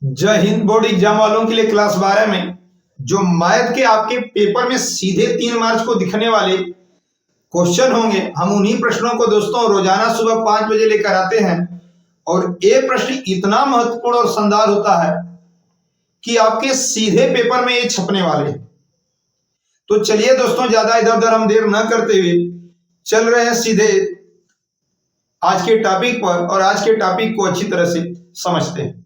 जय Hind. Board exam वालों के लिए क्लास 12 में जो मैथ के आपके पेपर में सीधे 3 मार्च को दिखने वाले क्वेश्चन होंगे, हम उन्हीं प्रश्नों को दोस्तों रोजाना सुबह 5 बजे लेकर आते हैं। और ये प्रश्न इतना महत्वपूर्ण और शानदार होता है कि आपके सीधे पेपर में ये छपने वाले हैं। तो चलिए दोस्तों, ज्यादा इधर उधर हम देर न करते हुए चल रहे हैं सीधे आज के टॉपिक पर और आज के टॉपिक को अच्छी तरह से समझते हैं।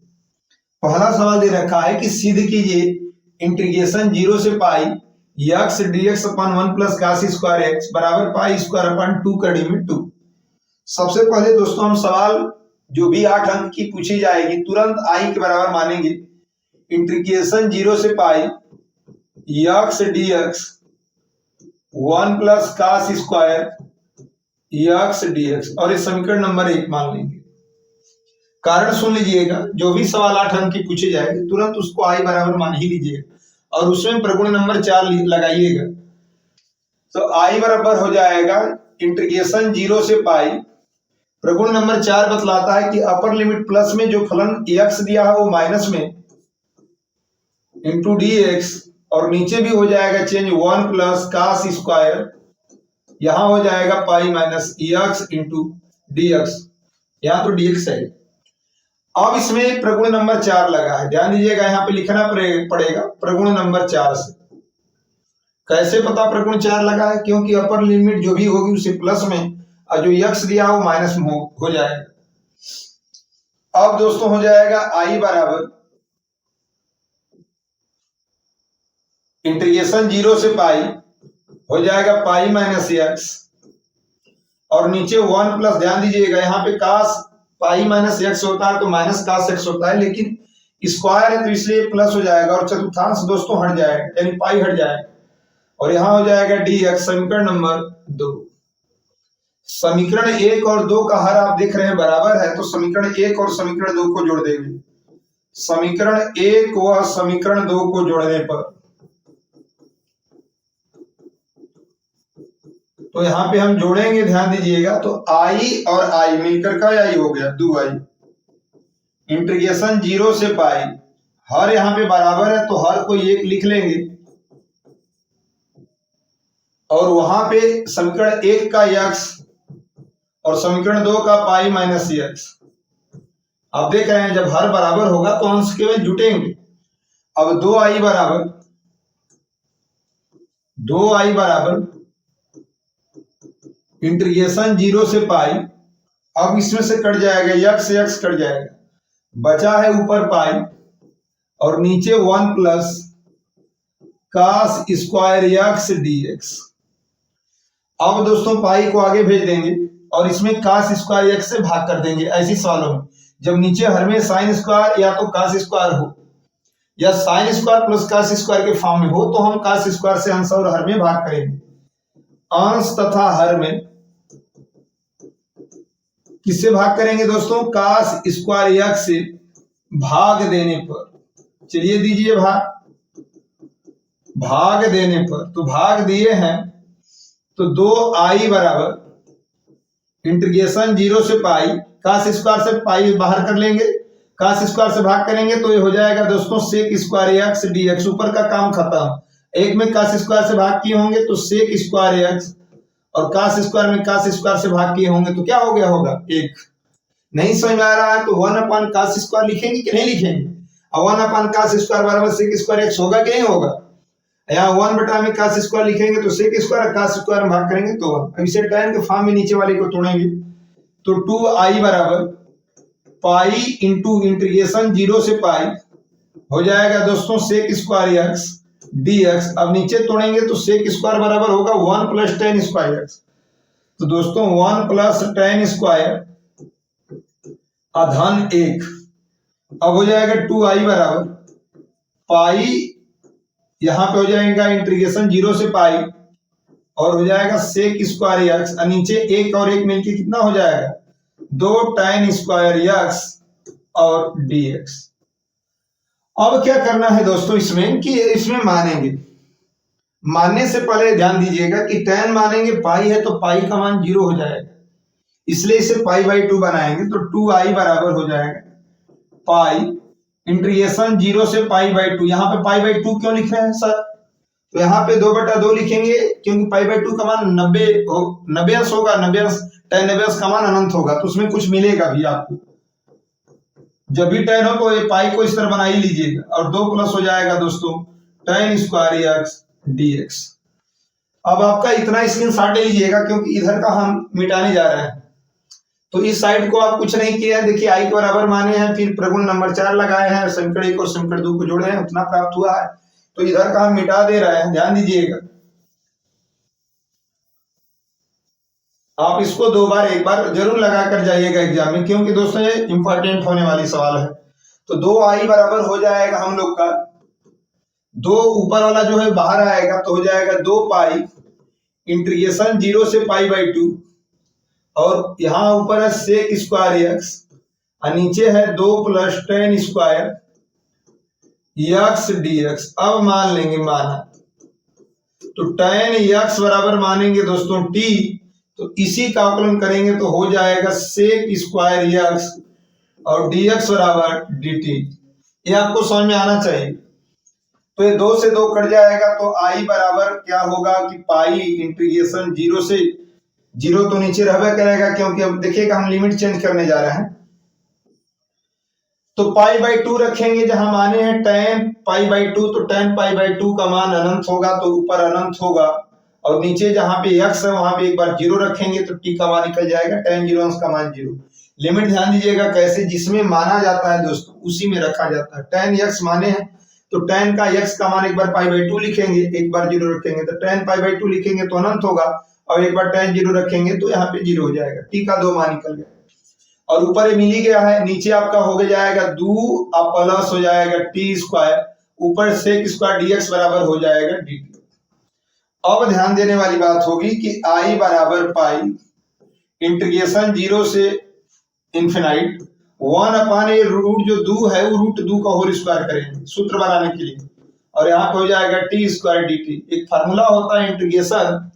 पहला सवाल दे रखा है कि सिद्ध कीजिए इंटीग्रेशन 0 से पाई एक्स dx अपन 1 प्लस cos स्क्वायर एक्स बराबर पाई स्क्वायर अपन 2 कर लिमिट 2। सबसे पहले दोस्तों हम सवाल जो भी 8 अंक की पूछी जाएगी तुरंत आई के बराबर मानेंगे। इंटीग्रेशन 0 से pi x dx 1 plus cos square x dx और इस समीकरण नंबर 1 मान लेंगे। कारण सुन लीजिएगा, जो भी सवाल 8 अंक की पूछे जाएगी तुरंत उसको आई बराबर मान ही लीजिएगा और उसमें प्रगुण नंबर 4 लगाइएगा। तो आई बराबर हो जाएगा इंटीग्रेशन 0 से पाई, प्रगुण नंबर 4 बतलाता है कि अपर लिमिट प्लस में जो फलन एक्स दिया है वो माइनस में इंटू dx और नीचे भी हो जाएगा चेंज 1 प्लस cos स्क्वायर, यहां हो जाएगा pi minus x into dx, यहां तो dx है। अब इसमें प्रगुण नंबर 4 लगा है, ध्यान दीजिएगा, यहाँ पे लिखना पड़ेगा प्रगुण नंबर 4 से। कैसे पता प्रगुण 4 लगा है? क्योंकि अपर लिमिट जो भी होगी उसे प्लस में और जो एक्स दिया वो माइनस में हो जाएगा। अब दोस्तों हो जाएगा आई बराबर इंटीग्रेशन 0 से पाई हो जाएगा पाई माइनस एक्स और नीचे 1 प्लस, ध्यान दीजिएगा यहाँ पे cos पाई माइनस एक्स होता है तो माइनस cos एक्स होता है, लेकिन स्क्वायर है तो इसलिए प्लस हो जाएगा और चतुर्थांश दोस्तों हट जाएगा यानी पाई हट जाएगा और यहां हो जाएगा dx। समीकरण नंबर 2, समीकरण 1 और 2 का हर आप देख रहे हैं बराबर है, तो समीकरण 1 और समीकरण 2 को जोड़ देंगे। समीकरण 1 व समीकरण 2 को जोड़ने पर तो यहाँ पे हम जोड़ेंगे, ध्यान दीजिएगा, तो आई और आई मिलकर का आई हो गया 2i। इंटीग्रेशन 0 से पाई, हर यहाँ पे बराबर है तो हर को 1 लिख लेंगे और वहां पे समीकरण 1 का x और समीकरण 2 का पाई माइनस एक्स। आप देख रहे हैं जब हर बराबर होगा तो अंश केवल जुटेंगे। अब 2i बराबर इंटीग्रेशन 0 से पाई, अब इसमें से कट जाएगा x कट जाएगा, बचा है ऊपर पाई और नीचे 1 plus cos square x dx। अब दोस्तों पाई को आगे भेज देंगे और इसमें cos स्क्वायर एक्स से भाग कर देंगे। ऐसी सवालों में जब नीचे हर में साइन स्क्वायर या तो cos स्क्वायर हो या sine square plus cos square के फॉर्म में हो तो हम cos स्क्वायर से अंश और हर में भाग करेंगे। अंश तथा हर में किससे भाग करेंगे दोस्तों? cos स्क्वायर एक्स से भाग देने पर, चलिए दीजिए भाग देने पर, तो भाग दिए हैं तो 2i बराबर इंटीग्रेशन 0 से पाई, cos स्क्वायर से पाई बाहर कर लेंगे, cos स्क्वायर से भाग करेंगे तो ये हो जाएगा दोस्तों sec स्क्वायर एक्स dx। ऊपर का काम खत्म, एक में cos स्क्वायर से भाग किए होंगे तो sec स्क्वायर एक्स और cos स्क्वायर में cos स्क्वायर से भाग किए होंगे तो क्या हो गया होगा 1। नहीं समझ में आ रहा है तो 1 अपन cos स्क्वायर लिखेंगे कि नहीं लिखेंगे? और 1 अपन cos स्क्वायर बराबर sec स्क्वायर एक्स होगा कि नहीं होगा? यहाँ 1 बटा में cos स्क्वायर लिखेंगे तो sec स्क्वायर cos स्क्वायर में भाग करेंगे तो 1। अब इसे tan के फॉर्म में नीचे वाले को तोड़ेंगे तो 2i बराबर पाई इंटू इंटीग्रेशन 0 से पाई हो जाएगा दोस्तों sec स्क्वायर एक्स dx। अब नीचे तोड़ेंगे तो sec स्क्वायर बराबर होगा 1 प्लस tan स्क्वायर एक्स, तो दोस्तों 1 प्लस tan स्क्वायर अधन 1। अब हो जाएगा 2i बराबर पाई, यहां पे हो जाएगा इंटीग्रेशन 0 से पाई और हो जाएगा sec स्क्वायर एक्स, नीचे 1 और 1 मिलके कितना हो जाएगा 2 tan स्क्वायर एक्स और dx। अब क्या करना है दोस्तों इसमें कि इसमें मानने से पहले ध्यान दीजिएगा कि tan मानेंगे पाई है तो पाई का मान 0 हो जाएगा, इसलिए इसे पाई बाई 2 बनाएंगे तो 2i बराबर हो जाएगा पाई इंटीग्रेशन 0 से π/2। यहाँ पे π/2 क्यों लिख रहे हैं सर? तो यहाँ पे 2/2 लिखेंगे क्योंकि π/2 का मान 90 अंश होगा, 90 अंश tan 90 का मान अनंत होगा, तो उसमें कुछ मिलेगा भी आपको। जब भी tan हो तो ये पाई को इस तरह बना ही लीजिएगा और 2 प्लस हो जाएगा दोस्तों tan स्क्वायर x dx। अब आपका इतना स्क्रीनशॉट ले लीजिएगा क्योंकि इधर का हम मिटाने जा रहे हैं। तो इस साइड को आप कुछ नहीं किया है, देखिए आई के बराबर माने हैं, फिर प्रगुण नंबर 4 लगाए हैं, समीकरण 1 और समीकरण 2 को जोड़े हैं, उतना प्राप्त हुआ है। तो इधर का हम मिटा दे रहे हैं, ध्यान दीजिएगा। आप इसको 2 बार 1 बार जरूर लगा कर जाइएगा एग्जाम में, क्योंकि दोस्तों ये इंपॉर्टेंट होने वाली सवाल है। तो 2i बराबर हो जाएगा हम लोग का, 2 ऊपर वाला जो है बाहर आएगा तो हो जाएगा 2 पाई इंटीग्रेशन 0 से π/2 और यहाँ ऊपर है सेक स्क्वायर x और नीचे है 2 plus tan square x dx। अब मान लेंगे माना, तो tan x बराबर मानेंगे दोस्तों t, तो इसी का आकलन करेंगे तो हो जाएगा सेक स्क्वायर x और dx बराबर dt। ये आपको समझ में आना चाहिए। तो ये 2 से 2 कट जाएगा तो i बराबर क्या होगा कि पाई इंटीग्रेशन 0 से 0 तो नीचे रहबे करेगा, क्योंकि अब देखिएगा हम लिमिट चेंज करने जा रहे हैं। तो π/2 रखेंगे, जहां माने हैं tan π/2, तो tan π/2 का मान अनंत होगा तो ऊपर अनंत होगा और नीचे जहां पे x है वहां पे एक बार 0 रखेंगे तो t का मान निकल जाएगा, tan 0 अंश का मान 0। लिमिट ध्यान दीजिएगा कैसे, जिसमें माना जाता है दोस्तों उसी में रखा जाता है। tan x माने हैं तो tan का x का मान एक बार π/2 लिखेंगे, एक बार 0 रखेंगे तो tan π/2 लिखेंगे तो अनंत होगा और एक बार tan 0 रखेंगे तो यहाँ पे 0 हो जाएगा, t का 2 मान निकल गया और ऊपर ये मिल ही गया है। नीचे आपका हो जाएगा 2 अब प्लस हो जाएगा t स्क्वायर, ऊपर सेक स्क्वायर dx बराबर हो जाएगा dt। अब ध्यान देने वाली बात होगी कि i बराबर पाई इंटीग्रेशन 0 से इन्फिनाइट 1 अपान ये रूट जो 2 है वो रूट 2 का होल स्क्वायर करेंगे सूत्र बनाने के लिए और यहाँ पे हो जाएगा t स्क्वायर dt। एक फार्मूला होता है integration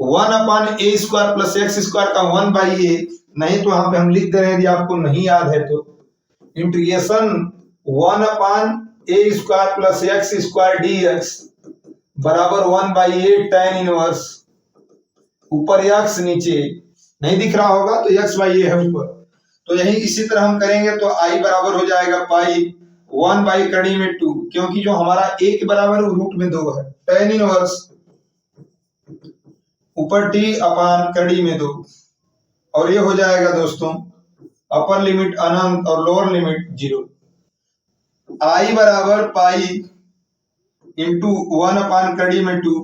1 upon a square plus x square का 1/a, नहीं तो यहाँ पे हम लिख दे रहे हैं यदि आपको नहीं याद है तो integration 1 upon a square plus x square dx बराबर 1/a tan इनवर्स, ऊपर x नीचे नहीं दिख रहा होगा तो x/a है ऊपर, तो यही इसी तरह हम करेंगे तो i बराबर हो जाएगा पाई 1/2, क्योंकि जो हमारा a के बराबर रूट में 2 है, tan इनवर्स ऊपर t अपान कड़ी में 2 और ये हो जाएगा दोस्तों अपर लिमिट अनंत और लोअर लिमिट 0। i बराबर पाई इंटू 1 अपान कड़ी में 2,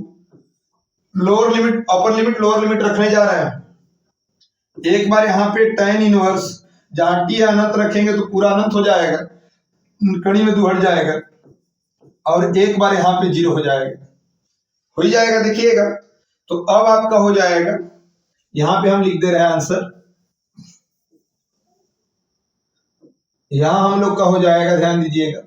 lower limit upper limit lower limit रखने जा रहे हैं। एक बार यहाँ पे tan इनवर्स जहां t अनंत रखेंगे तो पूरा अनंत हो जाएगा, कड़ी में 2 हट जाएगा और एक बार यहाँ पे 0 हो जाएगा, हो ही जाएगा देखिएगा। तो अब आपका हो जाएगा, यहां पे हम लिख दे रहे हैं आंसर, यहां हम लोग का हो जाएगा, ध्यान दीजिएगा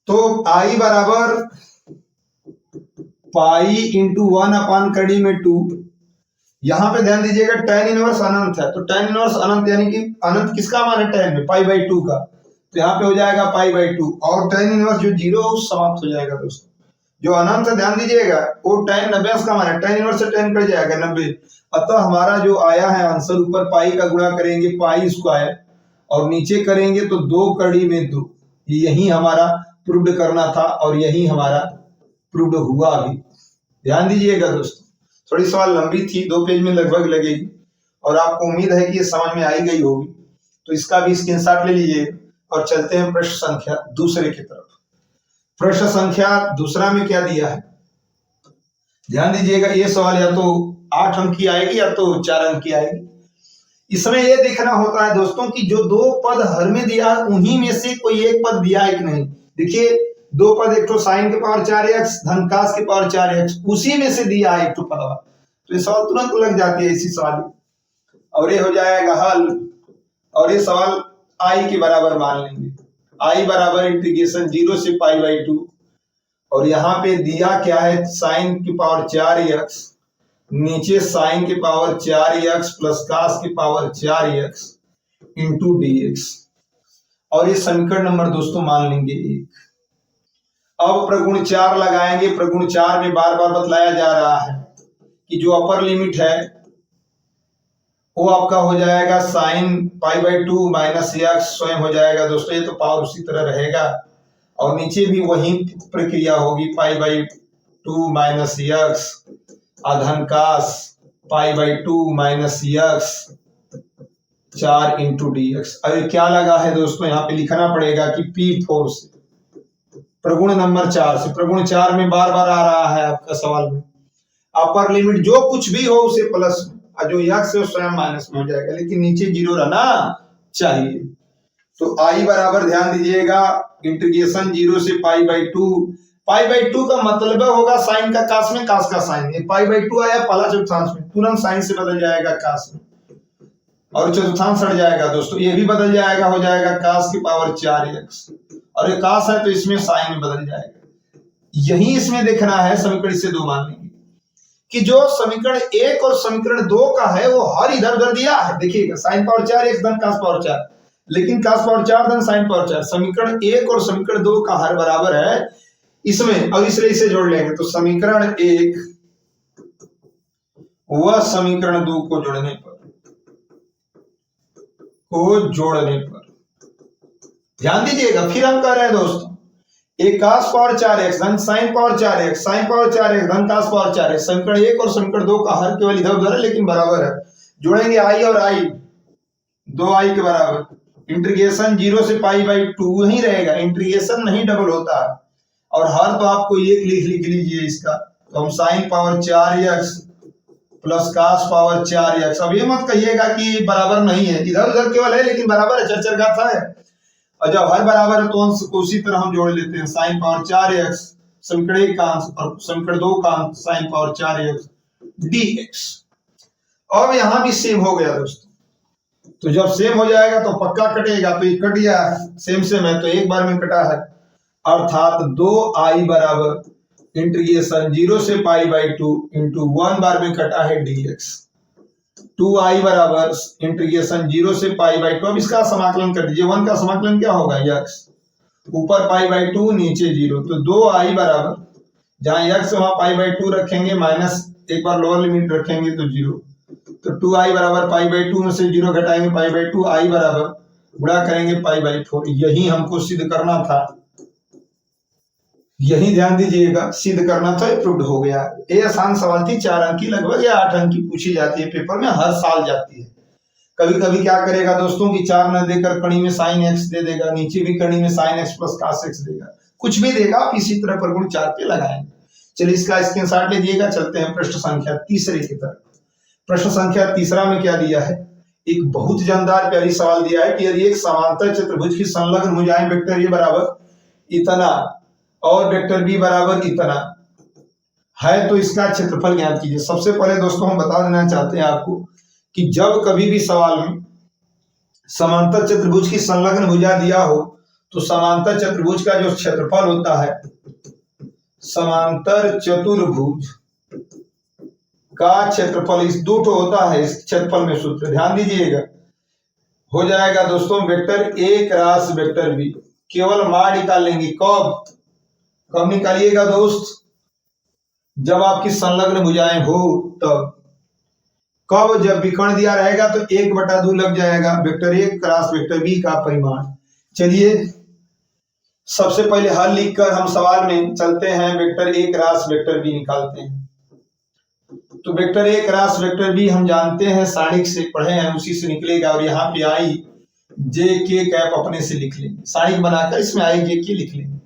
तो i बराबर पाई इंटू 1 अपान कड़ी में 2। यहां पे ध्यान दीजिएगा tan इनवर्स अनंत है, तो tan इनवर्स अनंत यानी कि अनंत किसका मान है tan में π/2 का, तो यहाँ पे हो जाएगा π/2 और tan इनवर्स जो 0 समाप्त हो जाएगा दोस्तों। जो अनंत है ध्यान दीजिएगा वो tan 90 का मान है, tan इनवर्स से tan कट जाएगा 90। अतः हमारा जो आया है आंसर, ऊपर पाई का गुणा करेंगे पाई स्क्वायर और नीचे करेंगे तो 2 कड़ी में 2, यही हमारा प्रूव्ड करना था और यही हमारा प्रूव्ड हुआ भी। ध्यान दीजिएगा दोस्तों, थोड़ी सवाल लंबी थी, 2 पेज में लगभग लगेगी और आपको उम्मीद है कि ये समझ में आई गई होगी, तो इसका भी स्क्रीनशॉट ले लीजिए और चलते हैं प्रश्न संख्या दूसरे की तरफ। प्रश्न संख्या दूसरा में क्या दिया है, ध्यान दीजिएगा। ये सवाल या तो 8 अंक की आएगी या तो 4 अंक की आएगी। इसमें यह देखना होता है दोस्तों कि जो 2 पद हर में दिया है उन्हीं में से कोई एक पद दिया है कि नहीं। देखिए 2 पद, एक तो साइन के पावर 4x धनकाश के पावर 4x, उसी में से दिया है एक तो पद, तो ये सवाल तुरंत लग जाती है इसी सवाल में और ये हो जाएगा हल। और ये सवाल i के बराबर मान लेंगे, i बराबर इंटीग्रेशन 0 से π/2 और यहाँ पे दिया क्या है साइन की पावर 4x नीचे साइन की पावर 4x प्लस कास की पावर 4x इंटू dx, और ये समीकरण नंबर दोस्तों मान लेंगे 1। अब प्रगुण 4 लगाएंगे। प्रगुण 4 में बार बार बतलाया जा रहा है कि जो अपर लिमिट है वो आपका हो जाएगा साइन π/2 माइनस एक्स स्वयं हो जाएगा दोस्तों, ये तो पावर उसी तरह रहेगा, और नीचे भी वही प्रक्रिया होगी π/2 माइनस एक्स अधन कास π/2 माइनस एक्स 4 इंटू dx। अब क्या लगा है दोस्तों, यहाँ पे लिखना पड़ेगा कि P4 से प्रगुण नंबर 4 से। प्रगुण 4 में बार बार आ रहा है आपका सवाल में, अपर लिमिट जो कुछ भी हो उसे प्लस में, और जो यक्स है स्वयं माइनस में हो जाएगा, लेकिन नीचे जीरो रहना चाहिए। तो आई बराबर ध्यान दीजिएगा इंटीग्रेशन 0 से π/2। π/2 का मतलब होगा साइन का कास में, कास का साइन में। π/2 आया पहला चतुर्थांश में, तुरंत साइन से बदल जाएगा कास में, और चतुर्थांश हट जाएगा दोस्तों, ये भी बदल जाएगा, हो जाएगा कास की पावर 4x, और ये कास है तो इसमें साइन में बदल जाएगा। यही इसमें देखना है, समीकरण से 2 मान लेंगे कि जो समीकरण 1 और समीकरण 2 का है वो हर इधर उधर दिया है। देखिएगा साइन पावर 4x धन कास पावर 4, लेकिन कास पावर 4 धन साइन पावर 4। समीकरण 1 और समीकरण 2 का हर बराबर है इसमें, और इसलिए इसे जोड़ लेंगे तो समीकरण 1 व समीकरण 2 को जोड़ने पर ध्यान दीजिएगा। फिर हम कह रहे हैं दोस्तों एक कास पावर 4x धन sign power 4x, sign power 4x धन कास पावर 4x। समीकरण 1 और समीकरण 2 का हर केवल इधर उधर है लेकिन बराबर है। जोड़ेंगे आई और आई, 2i के बराबर। इंटीग्रेशन 0 से π/2 ही रहेगा, इंटीग्रेशन नहीं डबल होता, और हर तो आपको एक लिख लीजिए इसका, तो हम sine power 4x plus cos power 4x। अब ये मत कहिएगा कि बराबर नहीं है, इधर उधर केवल है लेकिन बराबर है, चर का था है। और जब हर बराबर है तो अंश को उसी तरह हम जोड़ लेते हैं, साइन पावर 4x समीकरण 1 का अंश और समीकरण 2 का अंश साइन पावर 4x dx। अब यहां भी सेम हो गया दोस्तों, तो जब सेम हो जाएगा तो पक्का कटेगा, तो ये कट गया, सेम है तो एक बार में कटा है, अर्थात 2i बराबर इंटीग्रेशन 0 से π/2 इंटू 1 बार में कटा है dx। 2i बराबर इंटीग्रेशन 0 से π/2। अब इसका समाकलन कर दीजिए, 1 का समाकलन क्या होगा x, ऊपर π/2 नीचे 0, तो 2i बराबर जहां x वहां π/2 रखेंगे, माइनस एक बार लोअर लिमिट रखेंगे तो 0, तो 2i बराबर π/2 में से 0 घटाएंगे π/2, i बराबर गुणा करेंगे π/4। यही हमको सिद्ध करना था, यही ध्यान दीजिएगा, सिद्ध करना था, प्रूव्ड हो गया। ये आसान सवाल थी, 4 अंक की लगभग या 8 अंक की पूछी जाती है पेपर में, हर साल जाती है। कभी कभी क्या करेगा दोस्तों कि 4 न देकर कड़ी में साइन x दे देगा, नीचे भी कड़ी में sine x plus cos x देगा, कुछ भी देगा, आप इसी तरह प्रगुण 4 पे लगाएंगे। चलिए इसका स्क्रीनशॉट लीजिएगा, चलते हैं प्रश्न संख्या 3 की तरफ। प्रश्न संख्या 3 में क्या दिया है, एक बहुत जानदार प्यारी सवाल दिया है कि यदि एक समांतर चतुर्भुज की संलग्न भुजाएं वेक्टर ए बराबर इतना और वेक्टर बी बराबर इतना है तो इसका क्षेत्रफल ज्ञात कीजिए। सबसे पहले दोस्तों हम बता देना चाहते हैं आपको कि जब कभी भी सवाल में समांतर चतुर्भुज की संलग्न भुजा दिया हो तो समांतर चतुर्भुज का जो क्षेत्रफल होता है, समांतर चतुर्भुज का क्षेत्रफल इस दो ठो होता है, इस क्षेत्रफल में सूत्र ध्यान दीजिएगा, हो जाएगा दोस्तों vector A cross vector B. केवल मान निकाल लेंगे, कब निकालिएगा दोस्त, जब आपकी संलग्न भुजाएं हो तब। कब, जब विकर्ण दिया रहेगा तो 1/2 लग जाएगा vector A cross vector B का परिमाण। चलिए सबसे पहले हल लिखकर हम सवाल में चलते हैं, vector A cross vector B निकालते हैं। तो vector A cross vector B हम जानते हैं, सारणिक से पढ़े हैं, उसी से निकलेगा, और यहाँ पे आई जे के कैप अपने से लिख लेंगे, सारणिक बनाकर इसमें आई जे के लिख लेंगे।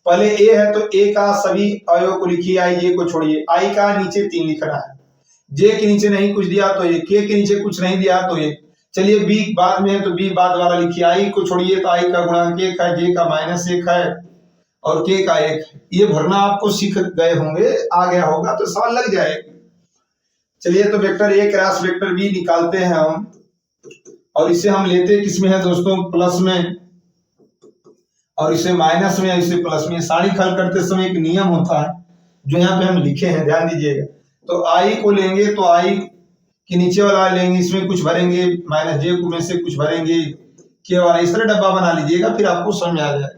पहले ए है तो ए का सभी अवयव को लिखिए, आई जे को छोड़िए, आई का नीचे 3 लिखना है, जे के नीचे नहीं कुछ दिया तो ये, के नीचे कुछ नहीं दिया तो ये। चलिए बी बाद में है तो बी बाद वाला लिखिए, आई को छोड़िए तो आई का गुणांक 1 है, जे का -1 है और के का 1 है। ये भरना आपको सीख गए होंगे, आ गया होगा तो सवाल लग जाएगा। चलिए तो vector A cross vector B निकालते हैं हम, और इसे हम लेते किसमें है दोस्तों, प्लस में, और इसे माइनस में, इसे प्लस में। सारी हल करते समय एक नियम होता है जो यहाँ पे हम लिखे हैं, ध्यान दीजिएगा। तो आई को लेंगे तो आई के नीचे वाला लेंगे, इसमें कुछ भरेंगे, माइनस जे में से कुछ भरेंगे, के वाला, इस तरह डब्बा बना लीजिएगा, फिर आपको समझ में आ जाएगा।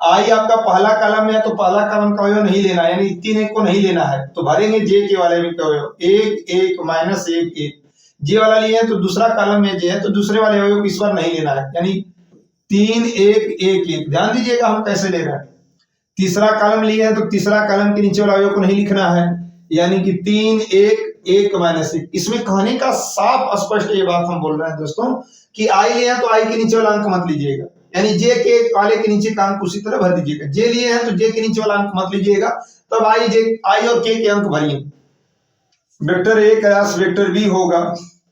आई आपका पहला कॉलम है तो पहला कॉलम का अवयव नहीं लेना है, यानी 3 1 को नहीं लेना है, तो भरेंगे जे के वाले में अवयव 1 1 माइनस 1 1। जे वाला लिए है तो दूसरा कॉलम में जे है तो दूसरे वाले अवयव को इस बार नहीं लेना है, यानी 3 1 1 1। ध्यान दीजिएगा हम कैसे ले रहे हैं। तीसरा कॉलम लिए है तो तीसरा कॉलम के नीचे वाला अवयव को नहीं लिखना है, यानी कि 3 1 1 माइनस 1। इसमें कहने का साफ स्पष्ट ये बात हम बोल रहे हैं दोस्तों कि आई लिए हैं तो आई के नीचे वाला अंक मत लीजिएगा, यानी जे के वाले के नीचे का अंक उसी तरह भर दीजिएगा। जे लिए हैं तो जे के नीचे वाला अंक मत लीजिएगा, तब आई और के अंक भरिए। Vector A cross vector B होगा,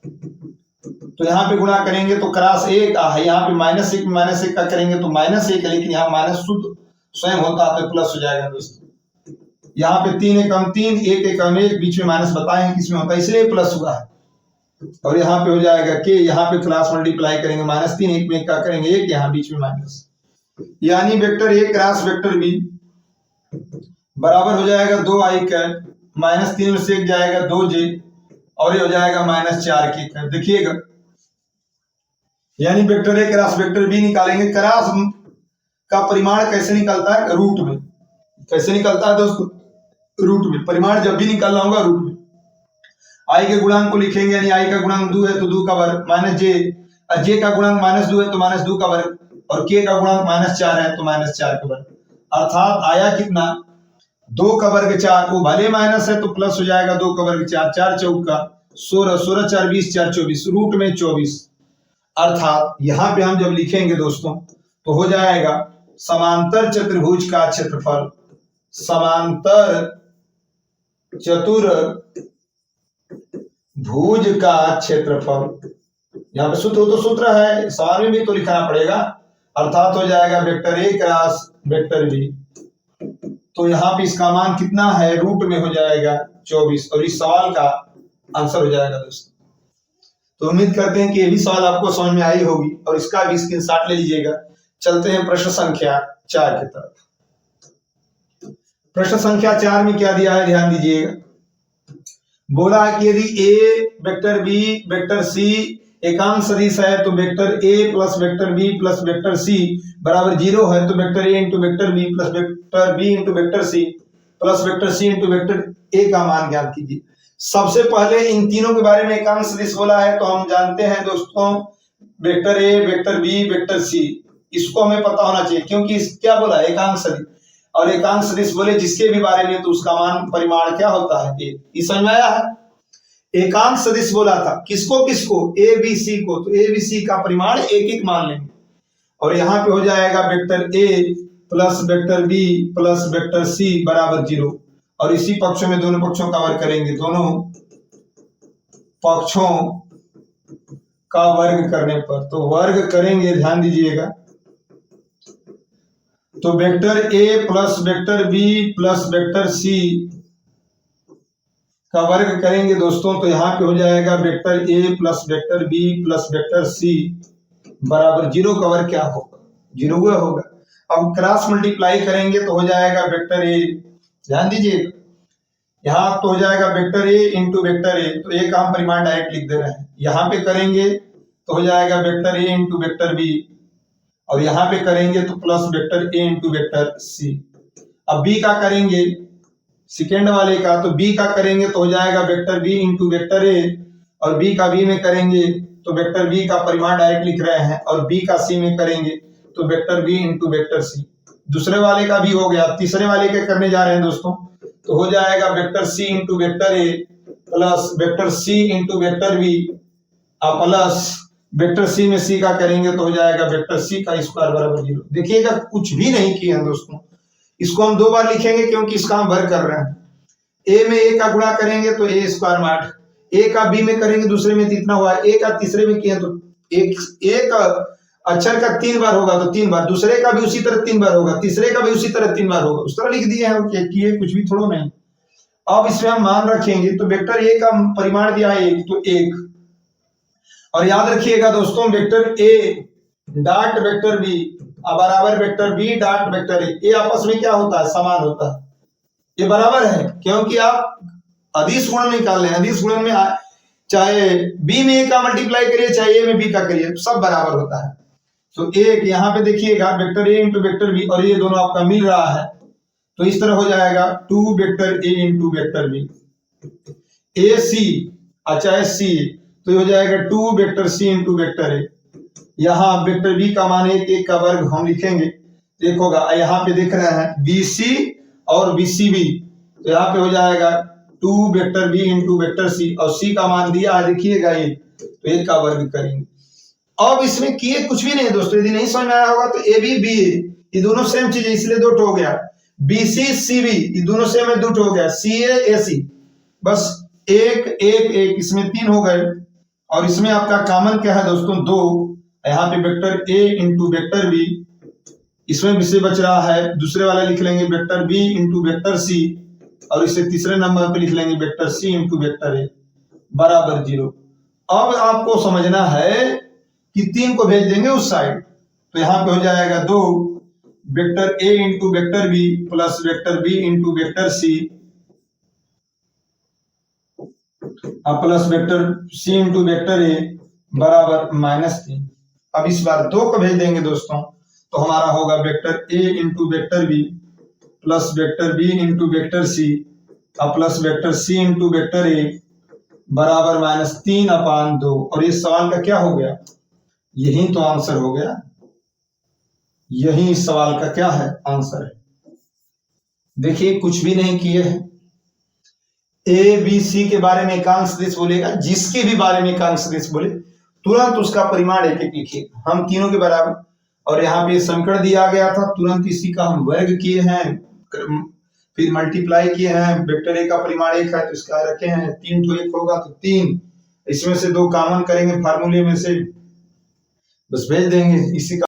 तो यहाँ पे गुणा करेंगे तो क्रॉस 1 है, यहाँ पे -1 का करेंगे तो -1 है, लेकिन यहाँ माइनस शुद्ध स्वयं होता है तो प्लस हो जाएगा दोस्तों। यहाँ पे 3 एकम 3 1 एकम 1, बीच में माइनस बताएंगे किसमें होता है, इसलिए प्लस हुआ है। और यहाँ पे हो जाएगा के, यहाँ पे क्लास मल्टीप्लाई करेंगे -3 1 में क्या करेंगे 1, यहाँ बीच में माइनस, यानी vector A cross vector B बराबर हो जाएगा 2i कैप, -3 में से 1 जाएगा 2j, और ये हो जाएगा -4 के कैप। देखिएगा, यानी vector A cross vector B निकालेंगे। क्रॉस का परिमाण कैसे निकलता है, रूट में। कैसे निकलता है दोस्तों, रूट में। परिमाण जब भी निकालना होगा रूट में। आई के गुणांक को लिखेंगे, यानी आई का गुणांक 2 है तो 2 का वर्ग माइनस जे, और जे का गुणांक -2 है तो -2 का वर्ग, और के का गुणांक -4 है तो -4 का वर्ग। अर्थात आया कितना, 2 का वर्ग 4, वो भले माइनस है तो प्लस हो जाएगा, 2 का वर्ग 4, 4 चौका 16, 16 4 20, 4 24, रूट में 24। अर्थात यहाँ पे हम जब लिखेंगे दोस्तों तो हो जाएगा समांतर चतुर्भुज का क्षेत्रफल, समांतर चतुर्भुज का क्षेत्रफल। यहाँ पे सूत्र तो सूत्र है, सवाल में भी तो लिखना पड़ेगा। अर्थात हो जाएगा vector A cross vector B, तो यहाँ पे इसका मान कितना है, रूट में हो जाएगा 24, और इस सवाल का आंसर हो जाएगा दोस्तों। तो उम्मीद करते हैं कि ये भी सवाल आपको समझ में आई होगी, और इसका भी स्क्रीनशॉट ले लीजिएगा। चलते हैं प्रश्न संख्या 4 की तरफ। प्रश्न संख्या 4 में क्या दिया है, ध्यान दीजिएगा। बोला है कि यदि A vector B vector C एकांक सदिश है तो vector A plus vector B plus vector C बराबर 0 है, तो vector A into vector B plus vector B into vector C plus vector C into vector A का मान ज्ञात कीजिए। सबसे पहले इन तीनों के बारे में एकांक सदिश बोला है, तो हम जानते हैं दोस्तों vector A vector B vector C, इसको हमें पता होना चाहिए, क्योंकि क्या बोला है, एकांक सदिश। और एकांक सदिश बोले जिसके भी बारे में, तो उसका मान परिमाण क्या होता है, ए। समझ में आया है। एकांक सदिश बोला था किसको किसको, ए बी सी को, तो ए बी सी का परिमाण एक एक मान लेंगे। और यहाँ पे हो जाएगा vector A plus vector B plus vector C बराबर 0, और इसी पक्षों में दोनों पक्षों का वर्ग करेंगे, दोनों पक्षों का वर्ग करने पर, तो वर्ग करेंगे, ध्यान दीजिएगा। तो vector A plus vector B plus vector C का वर्ग करेंगे दोस्तों, तो यहाँ पे हो जाएगा vector A plus vector B plus vector C बराबर 0 का वर्ग क्या होगा, 0 होगा। अब क्रॉस मल्टीप्लाई करेंगे तो हो जाएगा वेक्टर ए, ध्यान दीजिएगा, यहाँ तो हो जाएगा वेक्टर ए इंटू वेक्टर ए, तो ए का हम परिमाण डायरेक्ट लिख दे रहे हैं। यहाँ पे करेंगे तो हो जाएगा वेक्टर ए इंटू वेक्टर बी, और यहाँ पे करेंगे तो प्लस वेक्टर ए इंटू वेक्टर सी। अब बी का करेंगे सेकेंड वाले का, तो बी का करेंगे तो हो जाएगा vector B into vector A, और बी का बी में करेंगे तो वेक्टर बी का परिमाण डायरेक्ट लिख रहे हैं, और बी का सी में करेंगे तो vector B into vector C. दूसरे वाले का भी हो गया, तीसरे वाले के करने जा रहे हैं दोस्तों, तो हो जाएगा vector C into vector A plus vector C into vector B plus vector C में सी का करेंगे तो हो जाएगा वेक्टर सी का स्क्वायर बराबर 0। देखिएगा कुछ भी नहीं किया है दोस्तों, इसको हम 2 बार लिखेंगे क्योंकि इसका हम वर्ग कर रहे हैं। ए में ए का गुणा करेंगे तो ए स्क्वायर में 8, ए का बी में करेंगे दूसरे में तो इतना हुआ, ए का तीसरे में किया तो एक अक्षर का 3 बार होगा तो 3 बार, दूसरे का भी उसी तरह 3 बार होगा, तीसरे का भी उसी तरह 3 बार होगा, उस तरह लिख दिए हैं किए, कुछ भी थोड़ा नहीं। अब इसमें हम मान रखेंगे तो वेक्टर ए का परिमाण दिया है 1, तो 1, और याद रखिएगा दोस्तों vector a dot vector B बराबर vector b dot vector a, ये आपस में क्या होता है, समान होता है, ये बराबर है, क्योंकि आप अदिश गुणन निकाल लें। अदिश गुणन में चाहे बी में ए का मल्टीप्लाई करिए, चाहे ए में बी का करिए, सब बराबर होता है। तो एक यहाँ पे देखिएगा वेक्टर ए इंटू वेक्टर बी, और ये दोनों आपका मिल रहा है, तो इस तरह हो जाएगा 2 vector A into vector b. A c अच्छा सी, तो ये हो जाएगा 2 vector C into vector a. यहाँ वेक्टर बी का मान एक का वर्ग हम लिखेंगे, देखोगा यहाँ पे देख रहे हैं बी सी और बी सी बी, तो यहाँ पे हो जाएगा 2 vector B into vector C, और सी का मान दिया है देखिएगा ये, तो एक का वर्ग करेंगे। अब इसमें किए कुछ भी नहीं है दोस्तों, यदि नहीं समझ में आया होगा तो ए बी बी ये दोनों सेम चीज है, इसलिए 2 हो गया। बी सी सी बी ये दोनों सेम है, 2 हो गया। सी ए सी, बस एक एक एक, इसमें 3 हो गए। और इसमें आपका कॉमन क्या है दोस्तों, 2। यहाँ पे वेक्टर ए इंटू वेक्टर बी, इसमें विषय बच रहा है, दूसरे वाला लिख लेंगे vector B into vector C, और इसे तीसरे नंबर पे लिख लेंगे vector C into vector A बराबर 0। अब आपको समझना है कि 3 को भेज देंगे उस साइड, तो यहाँ पे हो जाएगा 2 vector A into vector B plus vector B into vector C plus vector C into vector A बराबर -3। अब इस बार 2 को भेज देंगे दोस्तों, तो हमारा होगा vector A into vector B plus vector B into vector C plus vector C into vector A बराबर -3/2। और इस सवाल का क्या हो गया, यही तो आंसर हो गया, यही इस सवाल का क्या है, आंसर है। देखिए कुछ भी नहीं किए हैं, ए बी सी के बारे में एकांक सदिश बोलेगा, जिसके भी बारे में एकांक सदिश बोले तुरंत उसका परिमाण एक एक लिखिए, हम तीनों के बराबर। और यहाँ पे समीकरण दिया गया था, तुरंत इसी का हम वर्ग किए हैं, फिर मल्टीप्लाई किए हैं। वेक्टर ए का परिमाण 1 है तो इसका रखे हैं 3 तो 1 होगा तो 3, इसमें से 2 कॉमन करेंगे फार्मूले में से, बस भेज देंगे इसी का